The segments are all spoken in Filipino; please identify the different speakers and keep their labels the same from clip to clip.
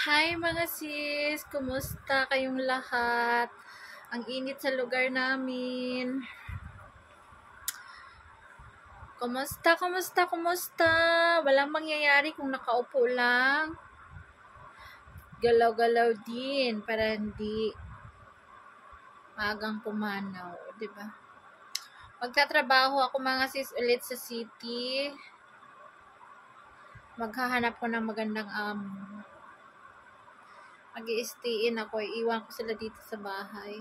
Speaker 1: Hi mga sis! Kumusta kayong lahat? Ang init sa lugar namin. Kumusta? Walang mangyayari kung nakaupo lang. Galaw-galaw din para hindi magang pumanaw, 'di ba? Magtatrabaho ako mga sis ulit sa city. Maghahanap ko ng magandang amo. Mag-i-stay-in ako, iwan ko sila dito sa bahay.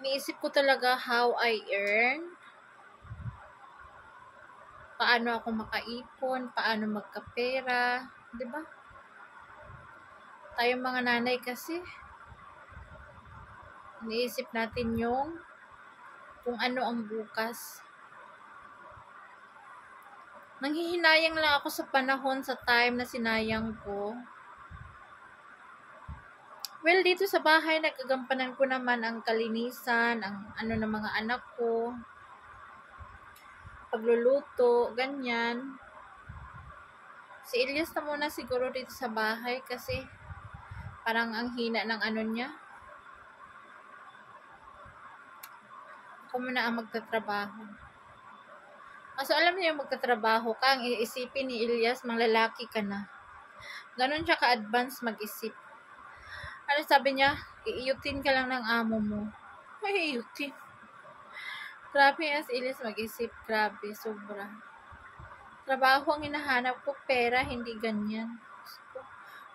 Speaker 1: Iniisip ko talaga how I earn, paano ako makaipon, paano magkapera, 'di ba? Tayong mga nanay kasi iniisip natin yung kung ano ang bukas. Nanghihinayang lang ako sa panahon, sa time na sinayang ko. Well, dito sa bahay, nagkagampanan ko naman ang kalinisan, ang ano ng mga anak ko, pagluluto, ganyan. Si Elias na muna siguro dito sa bahay kasi parang ang hina ng ano niya. Ako muna ang magtatrabaho. Kaso alam niyo yung magtatrabaho ka, ang iisipin ni Elias, manglalaki ka na. Ganon siya ka-advance mag-isip. Ano sabi niya? Iiyutin ka lang ng amo mo. Ay, iiyutin. Grabe as Elias mag-isip. Grabe, sobra. Trabaho ang hinahanap ko, pera, hindi ganyan.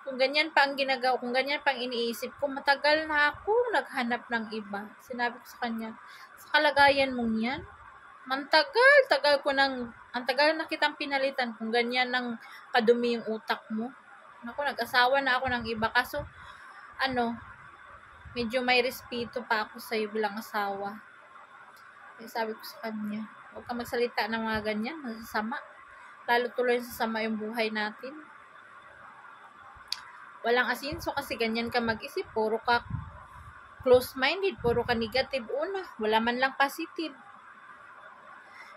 Speaker 1: Kung ganyan pa ang ginagawa, kung ganyan pa ang iniisip ko, matagal na ako naghanap ng iba. Sinabi ko sa kanya, sa kalagayan mong yan, tagal ko ang tagal na kitang pinalitan kung ganyan ng kadumi yung utak mo. Naku, nag-asawa na ako ng iba. Kaso, medyo may respeto pa ako sa'yo bilang asawa. Kaya sabi ko sa kanya, huwag ka magsalita ng mga ganyan, masasama. Lalo tuloy sasama yung buhay natin. Walang asinso kasi ganyan ka mag-isip. Puro ka close-minded, puro ka negative una. Wala man lang positive.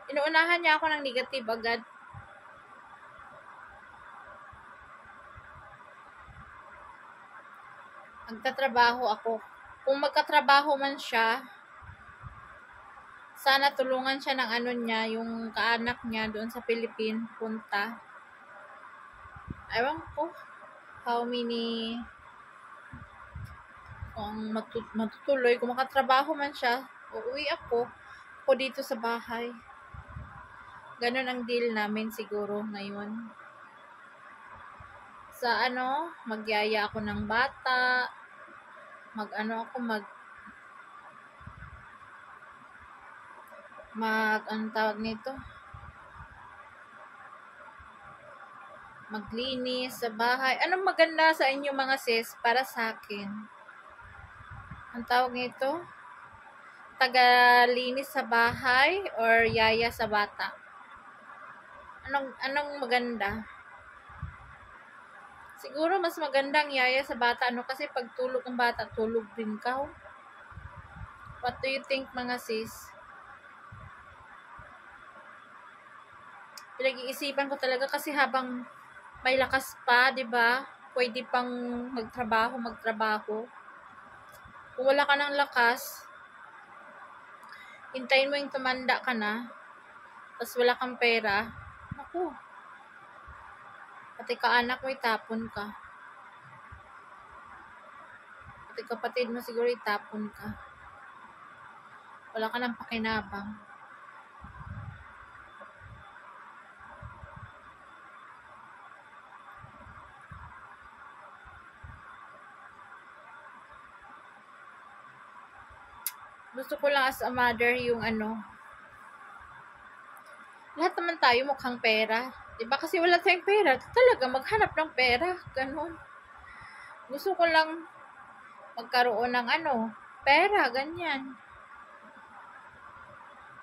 Speaker 1: Inuunahan niya ako ng negative agad. Magtatrabaho ako. Kung magkatrabaho man siya, sana tulungan siya ng ano niya, yung kaanak niya doon sa Philippines, punta. Ewan ko, how many, kung matutuloy, kung makatrabaho man siya, uuwi ako dito sa bahay. Ganon ang deal namin siguro ngayon. Sa magyaya ako ng bata, anong tawag nito? Maglinis sa bahay. Anong maganda sa inyo mga sis para sa akin? Ang tawag nito? Tagalinis sa bahay or yaya sa bata? Anong maganda? Siguro mas magandang yaya sa bata. Kasi pag tulog ang bata, tulog din ka. What do you think mga sis? Pinag-iisipan ko talaga kasi habang may lakas pa, 'di ba? Pwede pang magtrabaho. Kung wala ka ng lakas, hintayin mo yung tumanda ka na, tapos wala kang pera, naku, pati kaanak mo itapon ka. Pati kapatid mo siguro itapon ka. Wala ka ng pakinabang. Gusto ko lang as a mother yung lahat naman tayo mukhang pera. Diba? Kasi wala tayong pera. Talaga, maghanap ng pera. Ganon. Gusto ko lang magkaroon ng pera. Ganyan.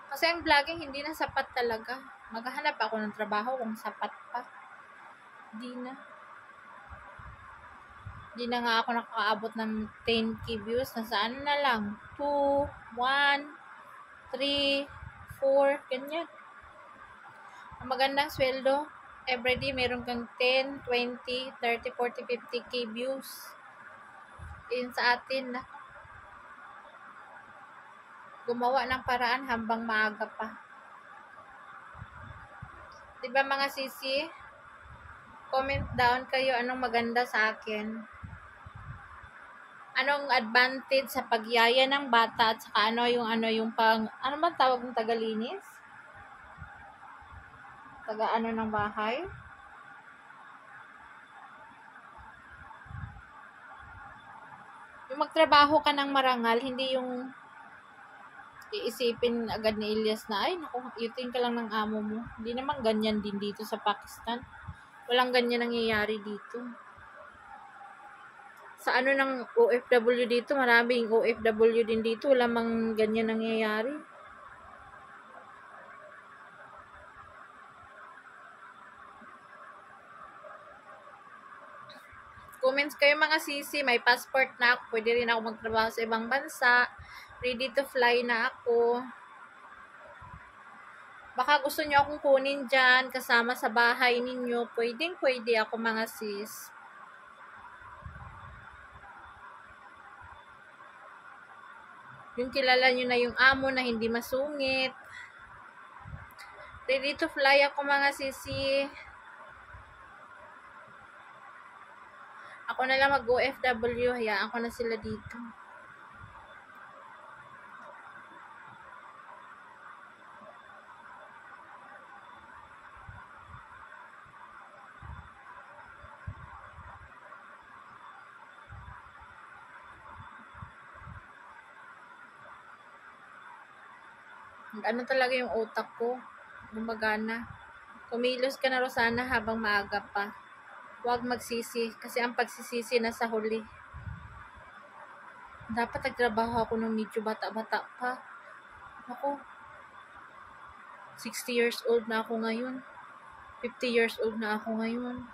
Speaker 1: Kasi ang vlogging hindi na sapat talaga. Maghahanap ako ng trabaho kung sapat pa. Hindi na nga ako nakakaabot ng 10k views. Nasa na lang. 2, 1, 3, 4, ganyan. Ang magandang sweldo. Everyday, meron kang 10, 20, 30, 40, 50k views. Yun sa atin na gumawa ng paraan hambang maaga pa. Diba mga sisi? Comment down kayo anong maganda sa akin. Anong advantage sa pagyaya ng bata at saka ano yung pang, ano man tawag ng tagalinis? Taga ano ng bahay? Yung magtrabaho ka ng marangal, hindi yung iisipin agad ni Ilyas na, ay naku, iutin ka lang ng amo mo. Hindi naman ganyan din dito sa Pakistan. Walang ganyan nangyayari dito. Sa ano ng OFW dito, maraming OFW din dito, wala mang ganyan nangyayari. Comments kayo mga sisi, may passport na ako, pwede rin ako magtrabaho sa ibang bansa, ready to fly na ako. Baka gusto nyo akong kunin dyan, kasama sa bahay ninyo, pwede ako mga sis. Yung kilala nyo na yung amo na hindi masungit. Ready to fly ako mga sisi. Ako na lang mag-OFW, hayaan ko na sila dito. Ano talaga yung utak ko, gumagana. Kumilos ka na Rosana habang maaga pa. Huwag magsisi, kasi ang pagsisisi na sa huli. Dapat nagtrabaho ako nung medyo bata-bata pa. Ako, 60 years old na ako ngayon. 50 years old na ako ngayon.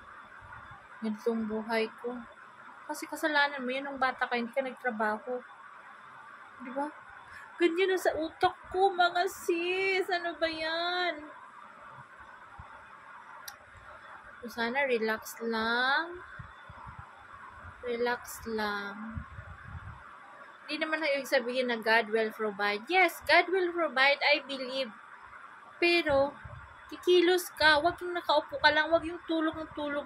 Speaker 1: Ganitong buhay ko. Kasi kasalanan mo yan, nung bata ka, hindi ka nagtrabaho. Diba? Ganyan na sa utak ko, mga sis. Ano ba yan? So, sana relax lang. Relax lang. Hindi naman na ibig sabihin na God will provide. Yes, God will provide. I believe. Pero, kikilos ka. Huwag yung nakaupo ka lang. Huwag yung tulog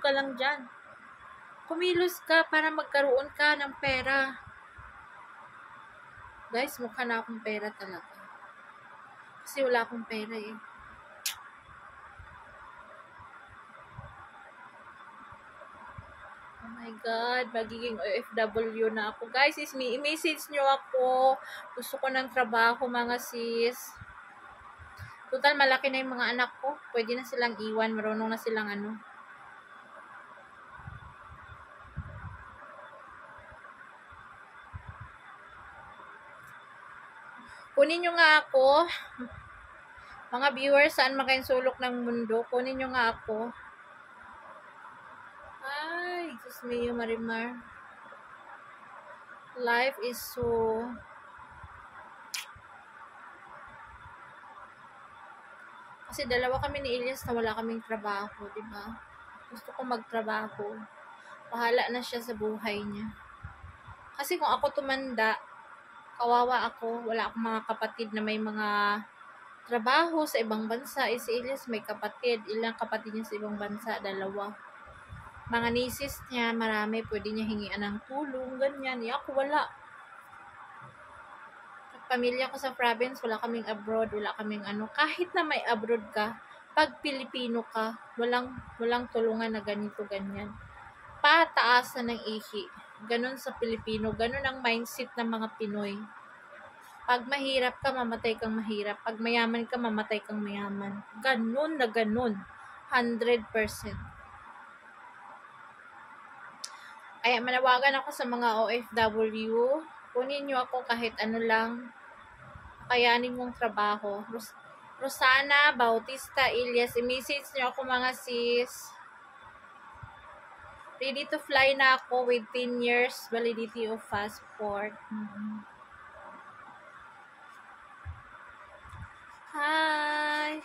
Speaker 1: ka lang dyan. Kumilos ka para magkaroon ka ng pera. Guys, mukha na akong pera talaga. Kasi wala akong pera eh. Oh my God, magiging OFW na ako. Guys, i-message nyo ako. Gusto ko ng trabaho, mga sis. Total, malaki na yung mga anak ko. Pwede na silang iwan. Marunong na silang ano. Kunin nyo nga ako. Mga viewers, saan makayang sulok ng mundo? Kunin nyo nga ako. Ay, Diyos mio, Marimar. Life is so... Kasi dalawa kami ni Ilyas na wala kaming trabaho, di ba? Gusto ko magtrabaho. Bahala na siya sa buhay niya. Kasi kung ako tumanda, kawawa ako, wala akong mga kapatid na may mga trabaho sa ibang bansa. Si Ilyas may kapatid. Ilang kapatid niya sa ibang bansa? Dalawa. Mga nieces niya, marami. Pwede niya hingian ng tulong, ganyan. Ako wala. Pamilya ko sa province, wala kaming abroad, wala kaming ano. Kahit na may abroad ka, pag Pilipino ka, walang tulungan na ganito, ganyan. Pataasan ng ihi. Ganon sa Pilipino. Ganon ang mindset ng mga Pinoy. Pag mahirap ka, mamatay kang mahirap. Pag mayaman ka, mamatay kang mayaman. Ganon na ganon. 100%. Kaya manawagan ako sa mga OFW. Kunin nyo ako kahit ano lang. Kayanin mong trabaho. Rosana Bautista Ilyas. I-message nyo ako mga sis. Ready to fly na ako with 10 years validity of passport. Hi!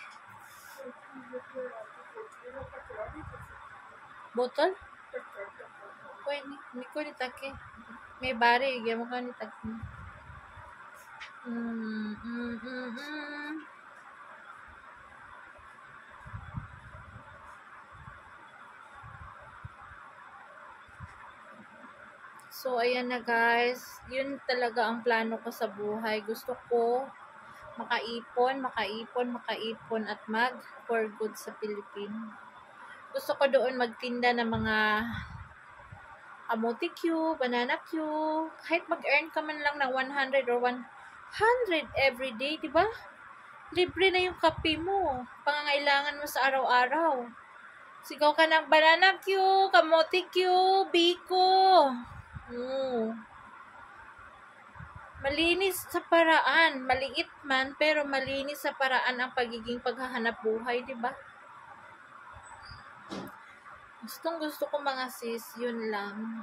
Speaker 1: Botol? Pwede. Hindi ko nitake. May bari. Igyan mo ka nitake. Mm, mm, mm, mm. So, ayan na guys. Yun talaga ang plano ko sa buhay. Gusto ko makaipon at mag for good sa Philippines. Gusto ko doon magtinda ng mga kamote Q, banana Q. Kahit mag-earn ka man lang ng 100 or 100 every day, di ba? Libre na yung kape mo. Pangangailangan mo sa araw-araw. Sigaw ka ng banana Q, kamote Q, biko. Malinis sa paraan. Maliit man, pero malinis sa paraan ang pagiging paghahanap buhay, di ba? Gusto ko mga sis, yun lang.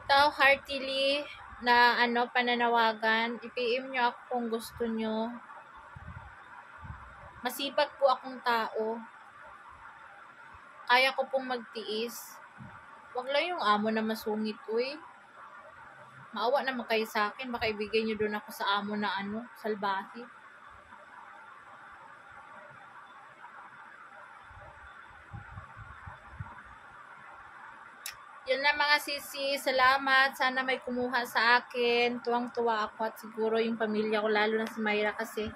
Speaker 1: Tao heartily na pananawagan, i-PM nyo ako kung gusto nyo. Masipag po akong tao. Kaya ko pong magtiis. Wag lang yung amo na masungit, uy. Maawa naman kayo sa akin. Baka ibigay nyo doon ako sa amo na salbahe. Yan na mga sisi. Salamat. Sana may kumuha sa akin. Tuwang-tuwa ako at siguro yung pamilya ko, lalo na si Myra kasi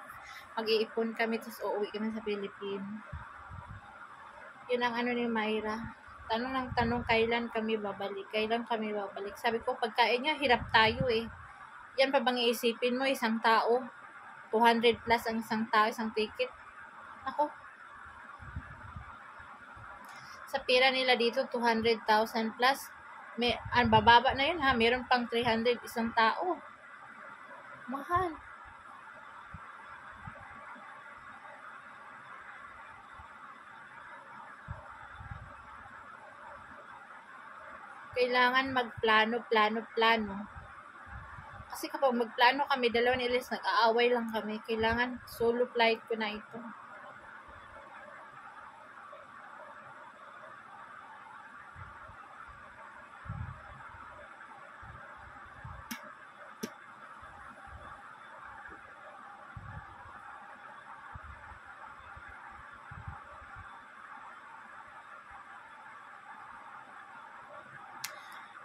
Speaker 1: mag-iipon kami tapos uuwi kami sa Philippines. Yun ang ni Myra. Tanong ng tanong, kailan kami babalik? Sabi ko, pagkain niya, hirap tayo eh. Yan pa bang iisipin mo, isang tao? 200 plus ang isang tao, isang ticket. Ako. Sa pira nila dito, 200,000 plus. Bababa na yun ha. Meron pang 300 isang tao. Mahal. Kailangan magplano. Kasi kapag magplano kami, dalawa ni Elias, nag-aaway lang kami. Kailangan solo flight ko na ito.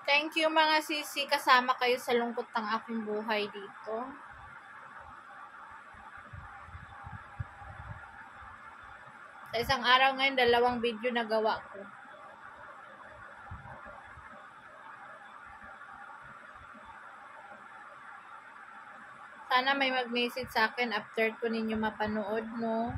Speaker 1: Thank you mga sisi. Kasama kayo sa lungkot ng aking buhay dito. Sa isang araw ngayon, 2 video na gawa ko. Sana may mag-message sa akin after ko ninyo mapanood, no?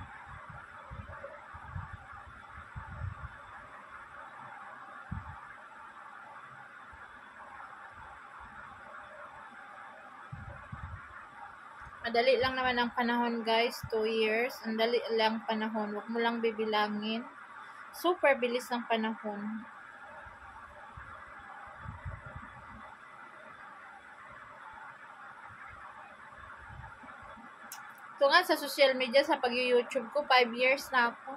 Speaker 1: Madali lang naman ang panahon, guys. 2 years. Ang dali lang panahon. Huwag mo lang bibilangin. Super bilis ng panahon. Ito nga sa social media, sa pag-YouTube ko, 5 years na ako.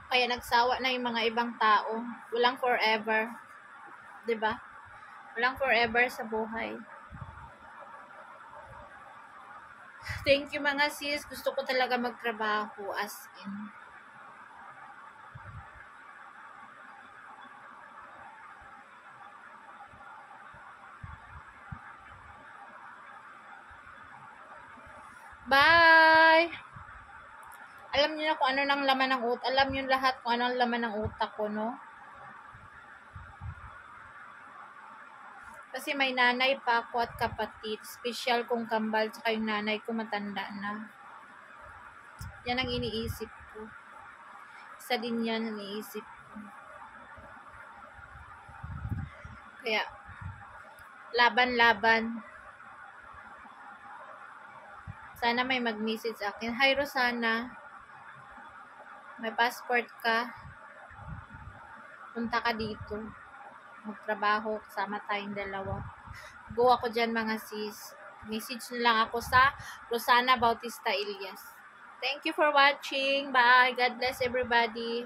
Speaker 1: Kaya nagsawa na yung mga ibang tao. Walang forever. 'Di ba? Walang forever sa buhay. Thank you mga sis. Gusto ko talaga magtrabaho as in. Bye! Alam niyo na kung ano nang laman ng utak. Alam niyo lahat kung ano ang laman ng utak ko, no? Kasi may nanay pa ako at kapatid. Special kong kambal, tsaka yung nanay ko matanda na. Yan ang iniisip ko. Isa din yan ang iniisip ko. Kaya, laban. Sana may mag-message sa akin. Hi, Rosana. May passport ka. Punta ka dito. Magtrabaho. Kasama tayong dalawa. Go ako dyan mga sis. Message na lang ako sa Rosana Bautista Ilyas. Thank you for watching. Bye. God bless everybody.